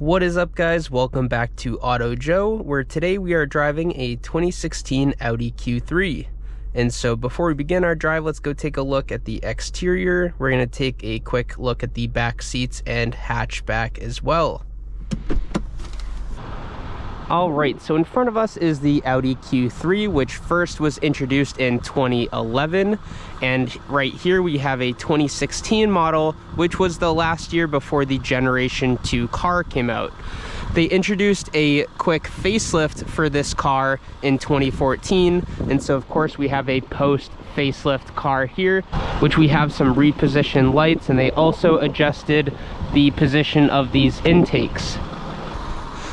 What is up, guys? Welcome back to Auto Joe, where today we are driving a 2016 Audi Q3. And so before we begin our drive, let's go take a look at the exterior. We're going to take a quick look at the back seats and hatchback as well. Alright, so in front of us is the Audi Q3, which first was introduced in 2011. And right here we have a 2016 model, which was the last year before the Generation 2 car came out. They introduced a quick facelift for this car in 2014. And so of course we have a post facelift car here, which we have some repositioned lights, and they also adjusted the position of these intakes.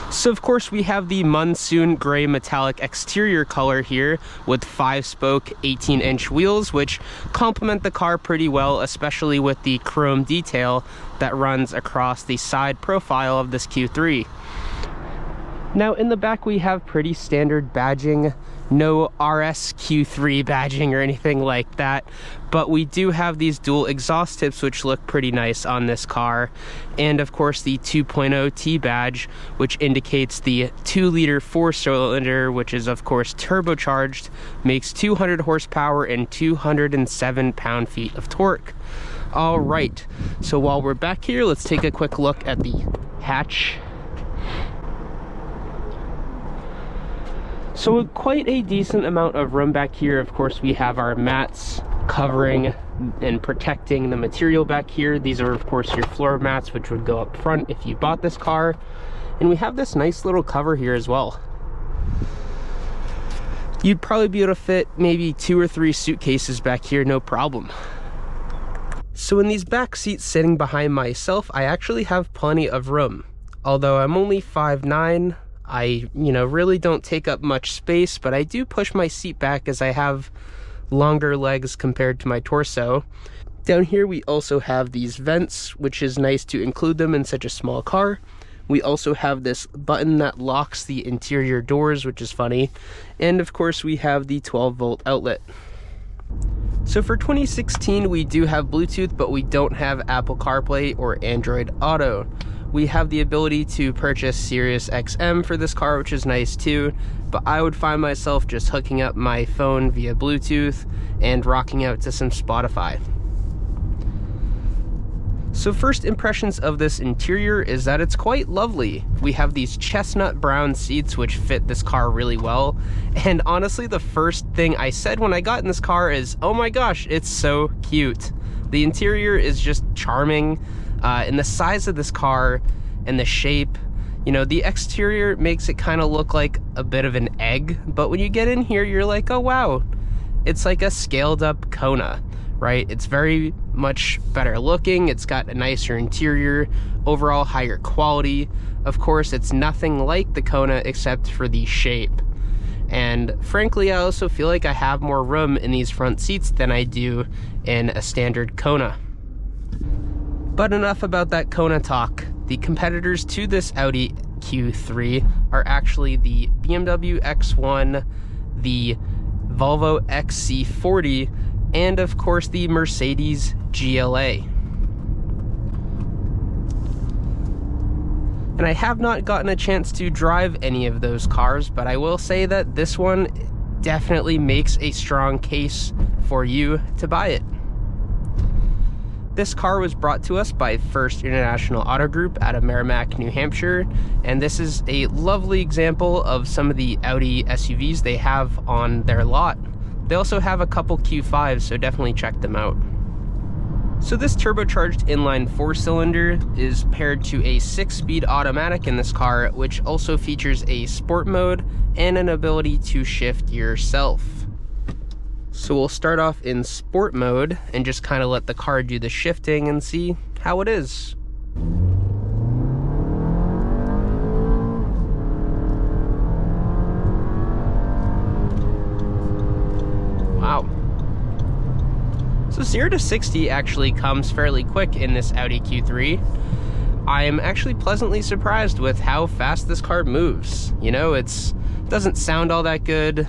So of course we have the Monsoon Gray metallic exterior color here with 5-spoke 18-inch wheels, which complement the car pretty well, especially with the chrome detail that runs across the side profile of this Q3. Now in the back we have pretty standard badging, no RS Q3 badging or anything like that, but we do have these dual exhaust tips which look pretty nice on this car, and of course the 2.0 T badge, which indicates the 2-liter 4-cylinder, which is of course turbocharged, makes 200 horsepower and 207 pound-feet of torque. All right, so while we're back here, let's take a quick look at the hatch. So quite a decent amount of room back here. Of course, we have our mats covering and protecting the material back here. These are, of course, your floor mats, which would go up front if you bought this car. And we have this nice little cover here as well. You'd probably be able to fit maybe 2 or 3 suitcases back here, no problem. So in these back seats sitting behind myself, I actually have plenty of room. Although I'm only 5'9", I, really don't take up much space, but I do push my seat back as I have longer legs compared to my torso. Down here we also have these vents, which is nice to include them in such a small car. We also have this button that locks the interior doors, which is funny. And of course we have the 12-volt outlet. So for 2016 we do have Bluetooth, but we don't have Apple CarPlay or Android Auto. We have the ability to purchase Sirius XM for this car, which is nice too, but I would find myself just hooking up my phone via Bluetooth and rocking out to some Spotify. So first impressions of this interior is that it's quite lovely. We have these chestnut brown seats which fit this car really well, and honestly the first thing I said when I got in this car is, oh my gosh, it's so cute. The interior is just charming. And the size of this car and the shape, the exterior makes it kind of look like a bit of an egg, but when you get in here, you're like, oh wow, it's like a scaled up Kona, right? It's very much better looking. It's got a nicer interior, overall higher quality. Of course, it's nothing like the Kona except for the shape. And frankly, I also feel like I have more room in these front seats than I do in a standard Kona. But enough about that Kona talk. The competitors to this Audi Q3 are actually the BMW X1, the Volvo XC40, and of course the Mercedes GLA. And I have not gotten a chance to drive any of those cars, but I will say that this one definitely makes a strong case for you to buy it. This car was brought to us by First International Auto Group out of Merrimack, New Hampshire, and this is a lovely example of some of the Audi SUVs they have on their lot. They also have a couple Q5s, so definitely check them out. So this turbocharged inline 4-cylinder is paired to a 6-speed automatic in this car, which also features a sport mode and an ability to shift yourself. So we'll start off in sport mode and just kind of let the car do the shifting and see how it is. Wow. So 0 to 60 actually comes fairly quick in this Audi Q3. I am actually pleasantly surprised with how fast this car moves. It doesn't sound all that good.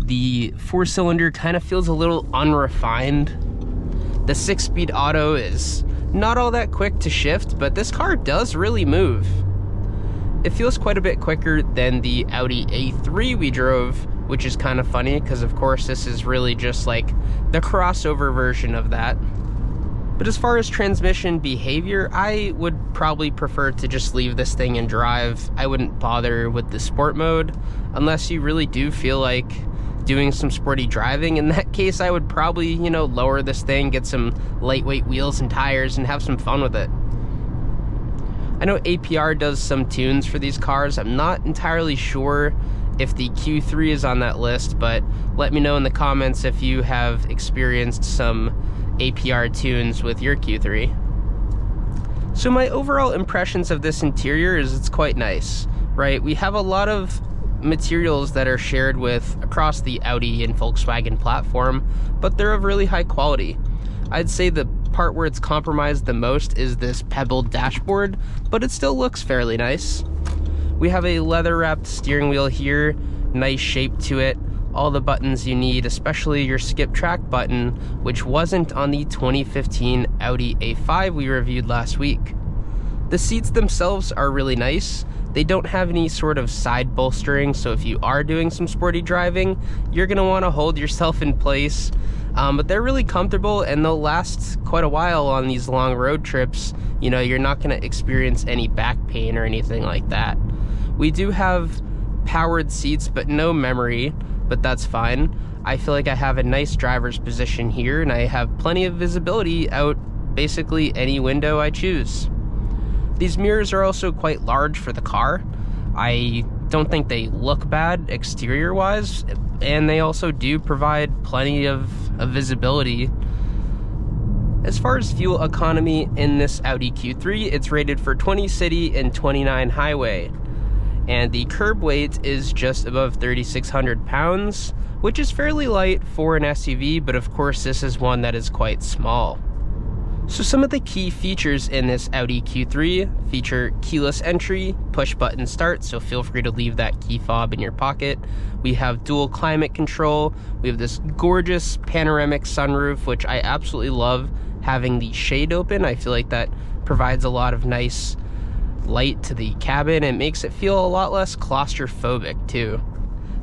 The 4-cylinder kind of feels a little unrefined. The 6-speed auto is not all that quick to shift, but this car does really move. It feels quite a bit quicker than the Audi A3 we drove, which is kind of funny because of course this is really just like the crossover version of that. But as far as transmission behavior, I would probably prefer to just leave this thing in drive. I wouldn't bother with the sport mode unless you really do feel like doing some sporty driving. In that case, I would probably, you know, lower this thing, get some lightweight wheels and tires, and have some fun with it. I know APR does some tunes for these cars. I'm not entirely sure if the Q3 is on that list, but let me know in the comments if you have experienced some APR tunes with your Q3. So my overall impressions of this interior is it's quite nice, right? We have a lot of materials that are shared with across the Audi and Volkswagen platform, but they're of really high quality. I'd say the part where it's compromised the most is this pebbled dashboard, but it still looks fairly nice. We have a leather wrapped steering wheel here, nice shape to it, all the buttons you need, especially your skip track button, which wasn't on the 2015 Audi A5 we reviewed last week. The seats themselves are really nice. They don't have any sort of side bolstering, so if you are doing some sporty driving, you're gonna wanna hold yourself in place. But they're really comfortable and they'll last quite a while on these long road trips. You know, you're not gonna experience any back pain or anything like that. We do have powered seats, but no memory, but that's fine. I feel like I have a nice driver's position here and I have plenty of visibility out basically any window I choose. These mirrors are also quite large for the car. I don't think they look bad exterior wise, and they also do provide plenty of visibility. As far as fuel economy in this Audi Q3, it's rated for 20 city and 29 highway. And the curb weight is just above 3,600 pounds, which is fairly light for an SUV, but of course this is one that is quite small. So some of the key features in this Audi Q3 feature keyless entry, push button start, so feel free to leave that key fob in your pocket. We have dual climate control. We have this gorgeous panoramic sunroof, which I absolutely love having the shade open. I feel like that provides a lot of nice light to the cabin and makes it feel a lot less claustrophobic too.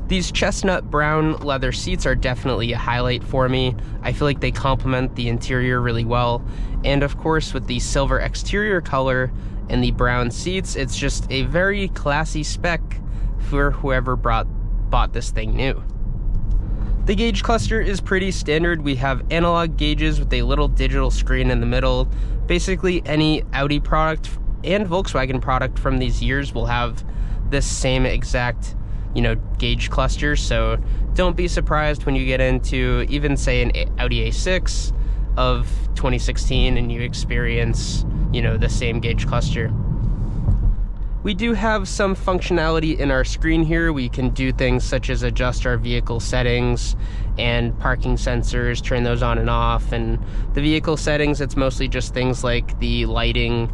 These chestnut brown leather seats are definitely a highlight for me. I feel like they complement the interior really well. And of course, with the silver exterior color and the brown seats, it's just a very classy spec for whoever bought this thing new. The gauge cluster is pretty standard. We have analog gauges with a little digital screen in the middle. Basically, any Audi product and Volkswagen product from these years will have this same exact, you know, gauge cluster, so don't be surprised when you get into even say an Audi A6 of 2016 and you experience, you know, the same gauge cluster. We do have some functionality in our screen here. We can do things such as adjust our vehicle settings and parking sensors, turn those on and off, and the vehicle settings, it's mostly just things like the lighting.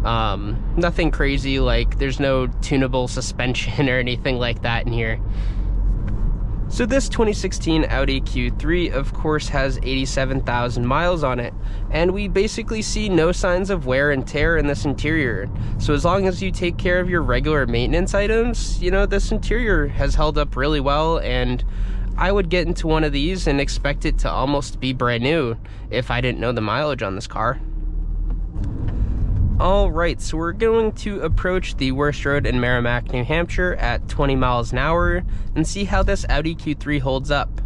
Nothing crazy, like there's no tunable suspension or anything like that in here. So this 2016 Audi Q3 of course has 87,000 miles on it, and we basically see no signs of wear and tear in this interior. So as long as you take care of your regular maintenance items, you know, this interior has held up really well, and I would get into one of these and expect it to almost be brand new if I didn't know the mileage on this car. Alright, so we're going to approach the worst road in Merrimack, New Hampshire at 20 miles an hour and see how this Audi Q3 holds up.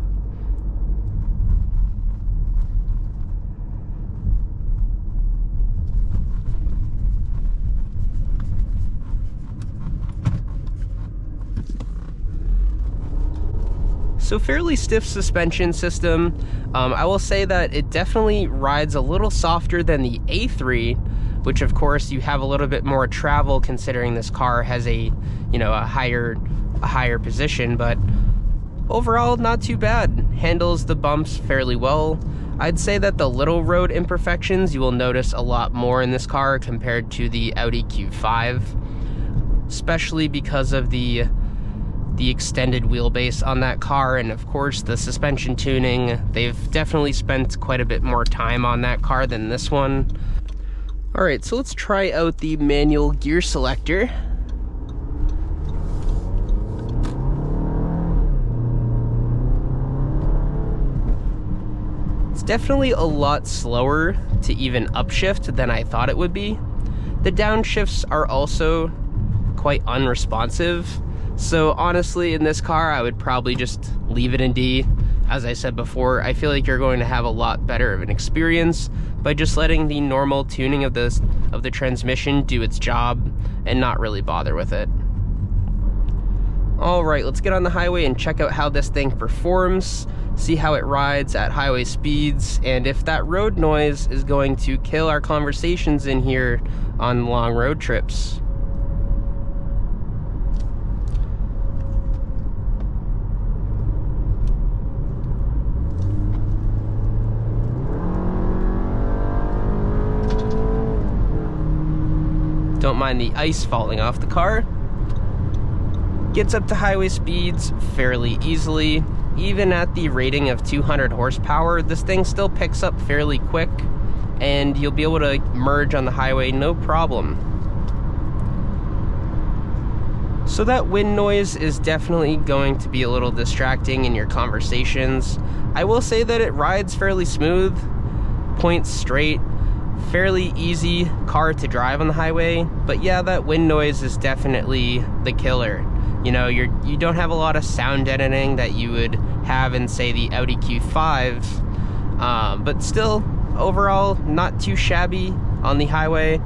So fairly stiff suspension system. I will say that it definitely rides a little softer than the A3, which of course you have a little bit more travel considering this car has a, you know, a higher position, but overall not too bad. Handles the bumps fairly well. I'd say that the little road imperfections you will notice a lot more in this car compared to the Audi Q5, especially because of the extended wheelbase on that car, and of course the suspension tuning. They've definitely spent quite a bit more time on that car than this one. Alright, so let's try out the manual gear selector. definitely a lot slower to even upshift than I thought it would be. The downshifts are also quite unresponsive. So honestly, in this car, I would probably just leave it in D. As I said before, I feel like you're going to have a lot better of an experience by just letting the normal tuning of the transmission do its job and not really bother with it. All right, let's get on the highway and check out how this thing performs, see how it rides at highway speeds, and if that road noise is going to kill our conversations in here on long road trips. Don't mind the ice falling off the car. Gets up to highway speeds fairly easily. Even at the rating of 200 horsepower, this thing still picks up fairly quick, and you'll be able to merge on the highway no problem. So that wind noise is definitely going to be a little distracting in your conversations. I will say that it rides fairly smooth, points straight, fairly easy car to drive on the highway, but yeah, that wind noise is definitely the killer. You know, you don't have a lot of sound deadening that you would have in, say, the Audi Q5, but still, overall, not too shabby on the highway.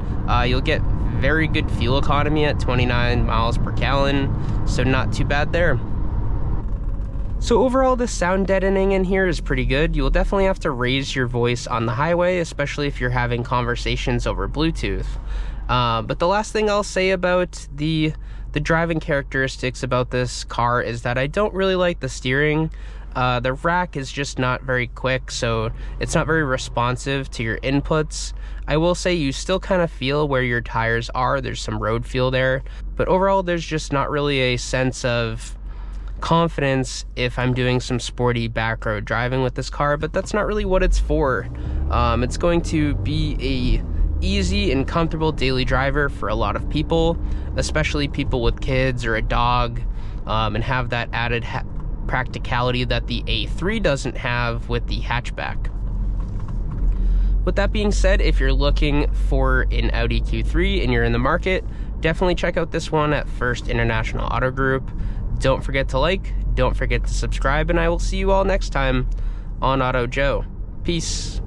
You'll get very good fuel economy at 29 miles per gallon, so not too bad there. So overall, the sound deadening in here is pretty good. You'll definitely have to raise your voice on the highway, especially if you're having conversations over Bluetooth. But the last thing I'll say about the driving characteristics about this car is that I don't really like the steering. The rack is just not very quick, so it's not very responsive to your inputs. I will say you still kind of feel where your tires are. There's some road feel there, but overall there's just not really a sense of confidence if I'm doing some sporty back road driving with this car, but that's not really what it's for. It's going to be a easy and comfortable daily driver for a lot of people, especially people with kids or a dog, and have that added practicality that the A3 doesn't have with the hatchback. With that being said, if you're looking for an Audi Q3 and you're in the market, definitely check out this one at First International Auto Group. Don't forget to like, don't forget to subscribe, and I will see you all next time on Auto Joe. Peace.